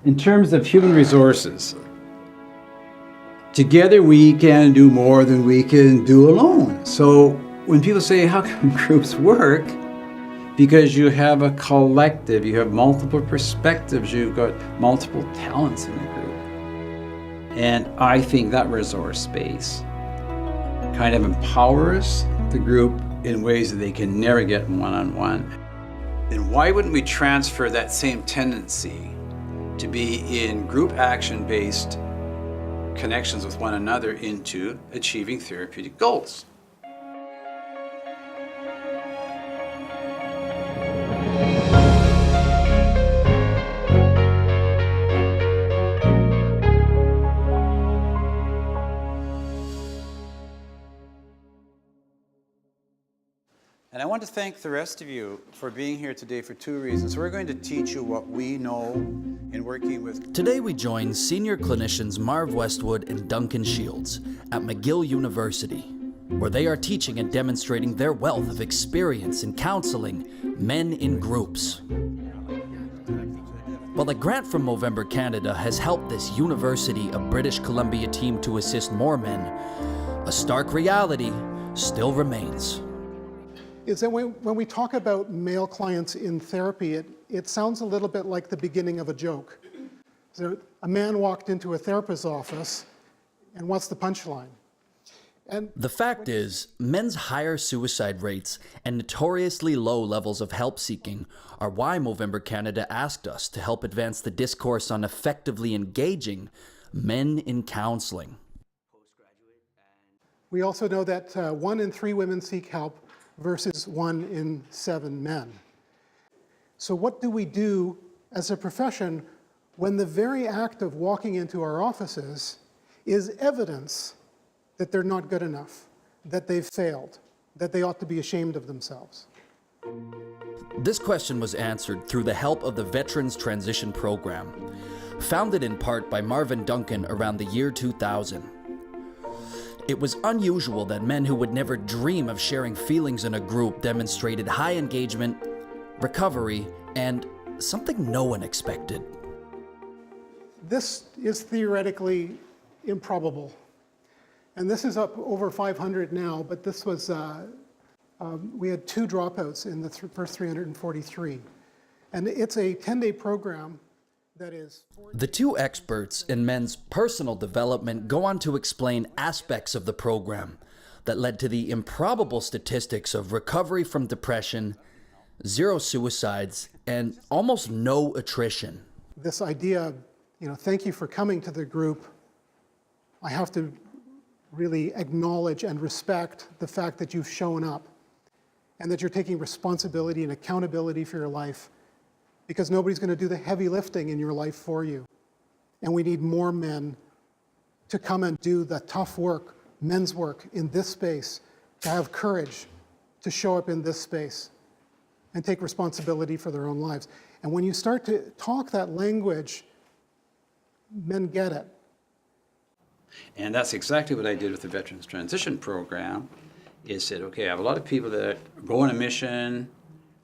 in terms of human resources, together we can do more than we can do alone. So when people say, how can groups work? Because you have a collective, you have multiple perspectives, you've got multiple talents in the group. And I think that resource space kind of empowers the group in ways that they can never get one-on-one. And why wouldn't we transfer that same tendency to be in group action-based connections with one another into achieving therapeutic goals? And I want to thank the rest of you for being here today for two reasons. We're going to teach you what we know in working with... Today we join senior clinicians Marv Westwood and Duncan Shields at McGill University, where they are teaching and demonstrating their wealth of experience in counseling men in groups. While a grant from Movember Canada has helped this University of British Columbia team to assist more men, a stark reality still remains. Is that when we talk about male clients in therapy, it sounds a little bit like the beginning of a joke. So a man walked into a therapist's office, and what's the punchline? And the fact is, men's higher suicide rates and notoriously low levels of help seeking are why Movember Canada asked us to help advance the discourse on effectively engaging men in counseling. We also know that 1 in 3 women seek help versus 1 in 7 men. So what do we do as a profession when the very act of walking into our offices is evidence that they're not good enough, that they've failed, that they ought to be ashamed of themselves? This question was answered through the help of the Veterans Transition Program, founded in part by Marv and Duncan around the year 2000. It was unusual that men who would never dream of sharing feelings in a group demonstrated high engagement, recovery, and something no one expected. This is theoretically improbable. And this is up over 500 now, but this was, we had 2 dropouts in the first 343. And it's a 10-day program that is... The 2 experts in men's personal development go on to explain aspects of the program that led to the improbable statistics of recovery from depression, 0 suicides, and almost no attrition. This idea, thank you for coming to the group. I have to really acknowledge and respect the fact that you've shown up and that you're taking responsibility and accountability for your life, because nobody's going to do the heavy lifting in your life for you. And we need more men to come and do the tough work, men's work in this space, to have courage to show up in this space and take responsibility for their own lives. And when you start to talk that language, men get it. And that's exactly what I did with the Veterans Transition Program, is said, okay, I have a lot of people that go on a mission,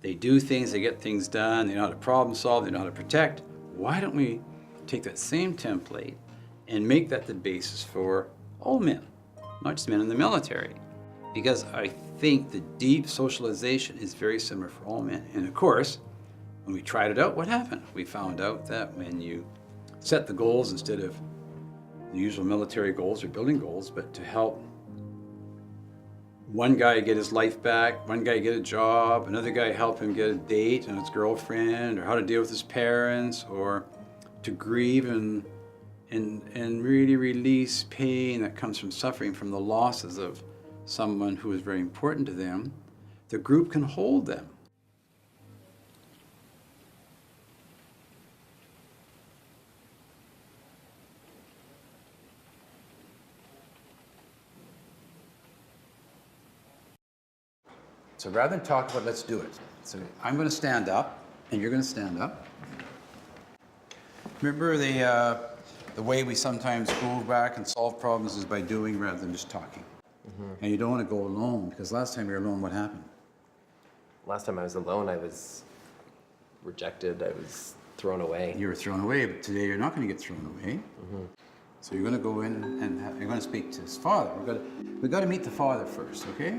they do things, they get things done, they know how to problem solve, they know how to protect. Why don't we take that same template and make that the basis for all men, not just men in the military? Because I think the deep socialization is very similar for all men. And of course, when we tried it out, what happened? We found out that when you set the goals instead of the usual military goals or building goals, but to help one guy get his life back, one guy get a job, another guy help him get a date and his girlfriend, or how to deal with his parents, or to grieve and really release pain that comes from suffering from the losses of someone who is very important to them, the group can hold them. So rather than talk about, let's do it. So I'm going to stand up, and you're going to stand up. Remember the way we sometimes go back and solve problems is by doing rather than just talking. Mm-hmm. And you don't want to go alone, because last time you were alone, what happened? Last time I was alone, I was rejected. I was thrown away. You were thrown away, but today you're not going to get thrown away. So you're going to go in and you're going to speak to his father. We've got to meet the father first, okay?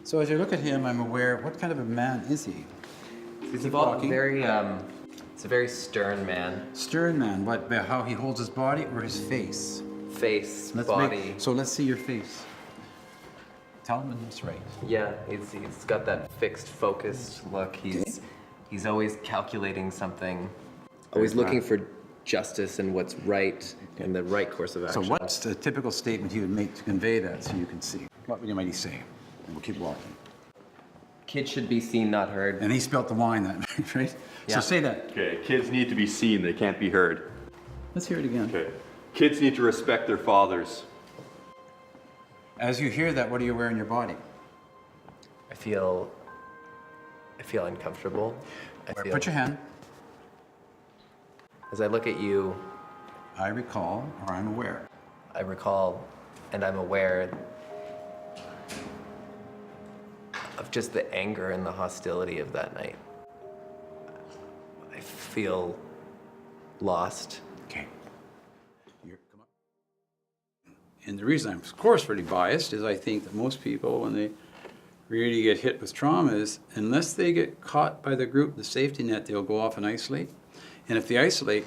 So as you look at him, I'm aware, what kind of a man is he? He's he a walking? it's a very stern man. Stern man, what, by how he holds his body or his face? Face, body. So let's see your face. Tell him when it's right. Yeah, he's got that fixed, focused look. He's always calculating something, always looking for justice and what's right and the right course of action. So what's the typical statement he would make to convey that so you can see? What might he say? And we'll keep walking. Kids should be seen, not heard. And he spelt the wine that night, right? Yeah. So say that. Okay, kids need to be seen, they can't be heard. Let's hear it again. Okay. Kids need to respect their fathers. As you hear that, what do you wear in your body? I feel uncomfortable. Put your hand. As I look at you, I recall, or I'm aware. I recall and I'm aware of just the anger and the hostility of that night. I feel lost. Okay. Come up. And the reason I'm, of course, really biased is I think that most people, when they really get hit with trauma, is unless they get caught by the group, the safety net, they'll go off and isolate. And if they isolate,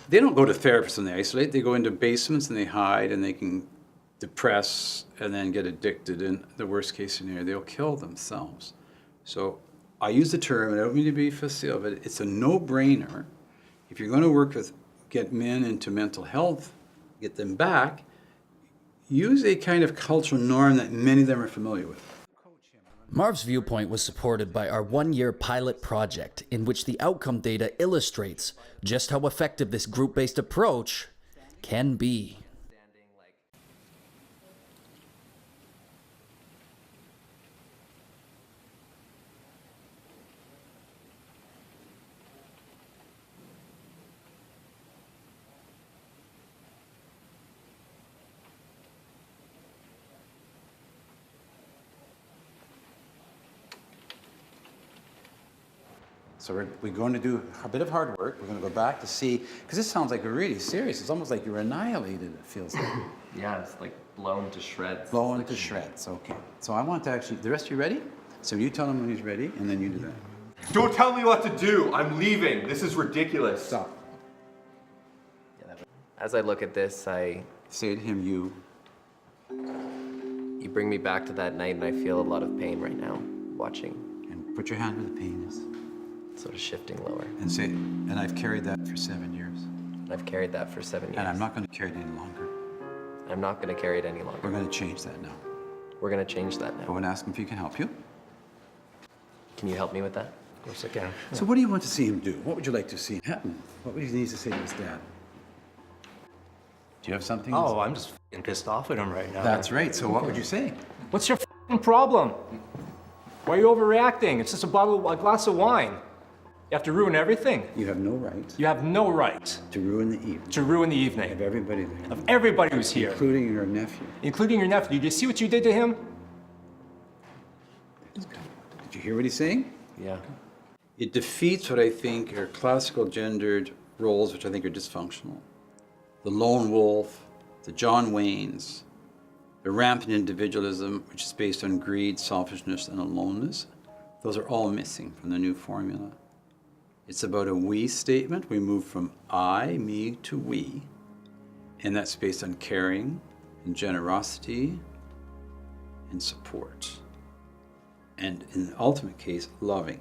they don't go to therapists when they isolate. They go into basements and they hide and they can depress and then get addicted. In the worst case scenario, they'll kill themselves. So I use the term, and I don't mean to be facile, but it's a no-brainer. If you're going to get men into mental health, get them back, use a kind of cultural norm that many of them are familiar with. Marv's viewpoint was supported by our one-year pilot project, in which the outcome data illustrates just how effective this group-based approach can be. So we're going to do a bit of hard work. We're going to go back to see, because this sounds like really serious. It's almost like you're annihilated, it feels like. Yeah, it's like blown to shreds. Blown to shreds, okay. So I want to actually, the rest of you ready? So you tell him when he's ready, and then you do that. Don't tell me what to do. I'm leaving. This is ridiculous. Stop. As I look at this, Say to him, you bring me back to that night, and I feel a lot of pain right now, watching. And put your hand where the pain is. Sort of shifting lower. And say, and I've carried that for 7 years. And I've carried that for 7 years. And I'm not going to carry it any longer. I'm not going to carry it any longer. We're going to change that now. We're going to change that I now. want to ask him if he can help you. Can you help me with that? Of course I can. So what do you want to see him do? What would you like to see happen? What would he need to say to his dad? Do you have something? Oh, I'm just f***ing pissed off at him right now. That's right. So what would you say? What's your f***ing problem? Why are you overreacting? It's just a glass of wine. You have to ruin everything. You have no right You have no right to ruin the evening to ruin the of evening everybody there, of everybody who's here, including your nephew. including your nephew. Did you see what you did to him? Did you hear what he's saying? Yeah. It defeats what I think are classical gendered roles, which I think are dysfunctional. The lone wolf, the John Waynes, the rampant individualism, which is based on greed, selfishness, and aloneness. Those are all missing from the new formula. It's about a we statement. We move from I, me, to we. And that's based on caring and generosity and support. And in the ultimate case, loving.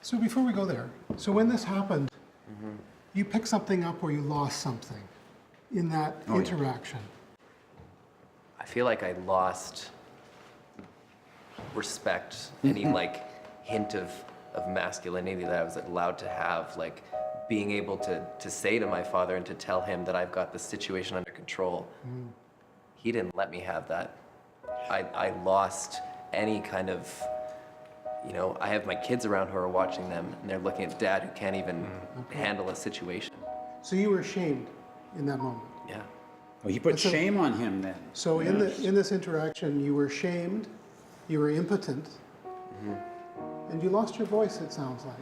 So before we go there, so when this happened, you picked something up or you lost something in that interaction. I feel like I lost respect, any like hint of masculinity that I was allowed to have, like being able to say to my father and to tell him that I've got the situation under control. He didn't let me have that. I lost any kind of you know, I have my kids around who are watching them, and they're looking at dad who can't even handle a situation. So you were ashamed in that moment. Yeah. Oh, you put shame on him then. So in this interaction, you were shamed, you were impotent, and you lost your voice, it sounds like.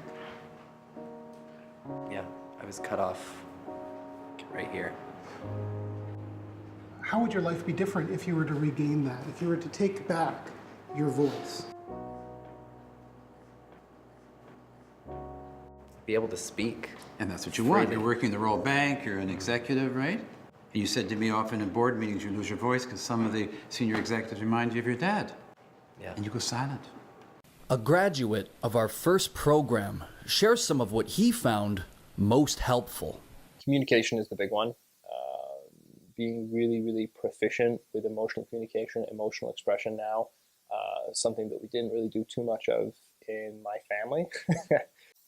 Yeah, I was cut off right here. How would your life be different if you were to regain that, if you were to take back your voice? Be able to speak. And that's what you want. You're working the Royal Bank, you're an executive, right? And you said to me often in board meetings you lose your voice because some of the senior executives remind you of your dad. Yeah. And you go silent. A graduate of our first program shares some of what he found most helpful. Communication is the big one. Being really, really proficient with emotional communication, emotional expression now, something that we didn't really do too much of in my family.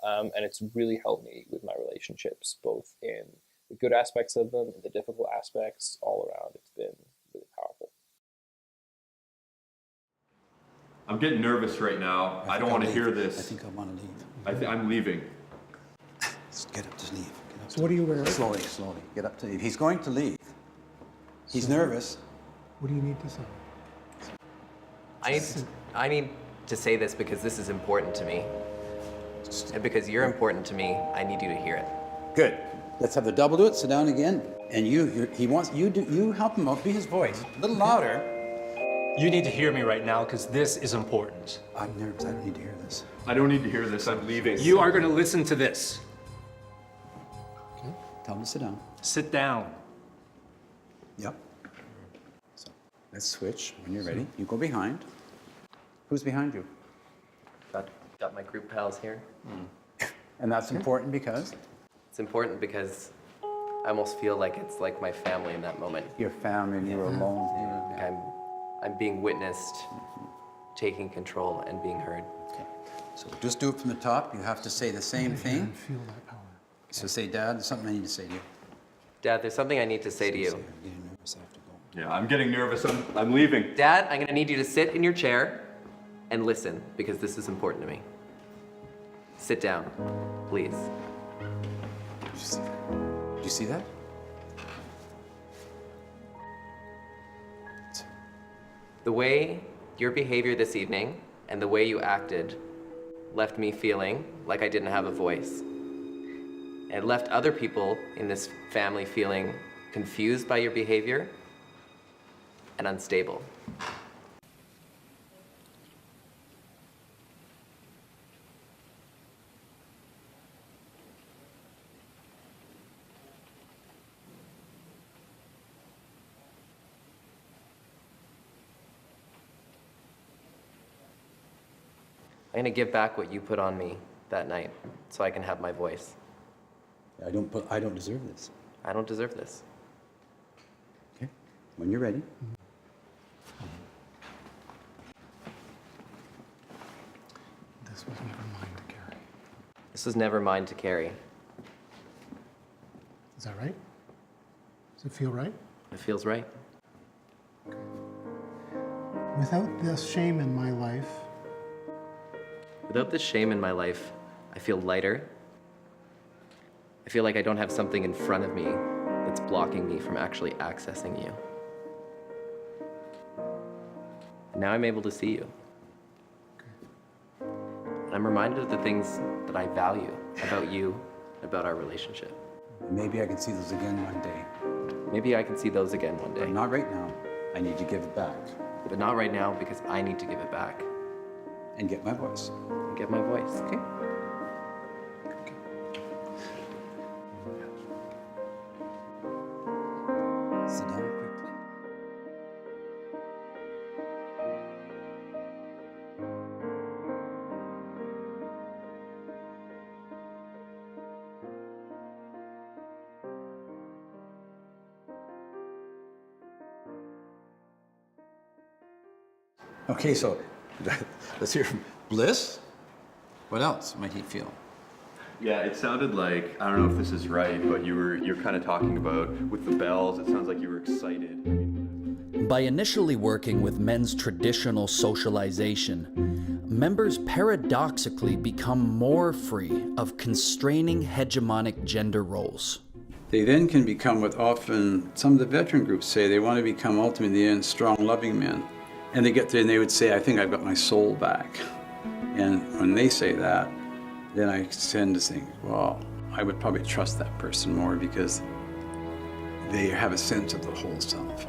And it's really helped me with my relationships, both in the good aspects of them and the difficult aspects all around. It's been really powerful. I'm getting nervous right now. I don't want to hear I this. think I want to leave. I'm leaving. Just get up, just leave. Get up. So what are you wearing? Slowly, slowly. Get up to leave. He's going to leave. He's nervous. What do you need to say? I need to say this because this is important to me. And because you're important to me, I need you to hear it. Good. Let's have the double do it. Sit down again. And he wants you do. You help him out. Be his voice. A little louder. You need to hear me right now because this is important. I'm nervous. I don't need to hear this. I don't need to hear this. I'm leaving. You are going to listen to this. Okay. Tell him to sit down. Sit down. Yep. So let's switch. When you're ready, you go behind. Who's behind you? Got my group pals here. And that's important because It's important because I almost feel like it's like my family in that moment. your family and you're alone. Like I'm being witnessed, taking control, and being heard. Okay. So just do it from the top. You have to say the same thing. Feel that power. So say, Dad, there's something I need to say to you. Dad, there's something I need to say to you. I'm getting nervous. I have to go. Yeah, I'm getting nervous. I'm leaving. Dad, I'm gonna need you to sit in your chair and listen because this is important to me. Sit down, please. Did you see that? Did you see that? The way your behavior this evening and the way you acted left me feeling like I didn't have a voice. It left other people in this family feeling confused by your behavior and unstable. I'm gonna give back what you put on me that night so I can have my voice. I don't deserve this. I don't deserve this. Okay. When you're ready. This was never mine to carry. This was never mine to carry. Is that right? Does it feel right? It feels right. Without this shame in my life, Without this shame in my life, I feel lighter. I feel like I don't have something in front of me that's blocking me from actually accessing you. And now I'm able to see you. And I'm reminded of the things that I value about you, about our relationship. Maybe I can see those again one day. Maybe I can see those again one day. But not right now. I need to give it back But not right now because I need to give it back and get my voice. and get my voice. Okay? Sit down quickly. Okay, so let's hear from Bliss. What else might he feel? Yeah, it sounded like, I don't know if this is right, but you're kind of talking about with the bells, it sounds like you were excited. By initially working with men's traditional socialization, members paradoxically become more free of constraining hegemonic gender roles. They then can become what often some of the veteran groups say, they want to become ultimately in the end strong, loving men. And they get there and they would say, I think I've got my soul back. And when they say that, then I tend to think, well, I would probably trust that person more because they have a sense of the whole self.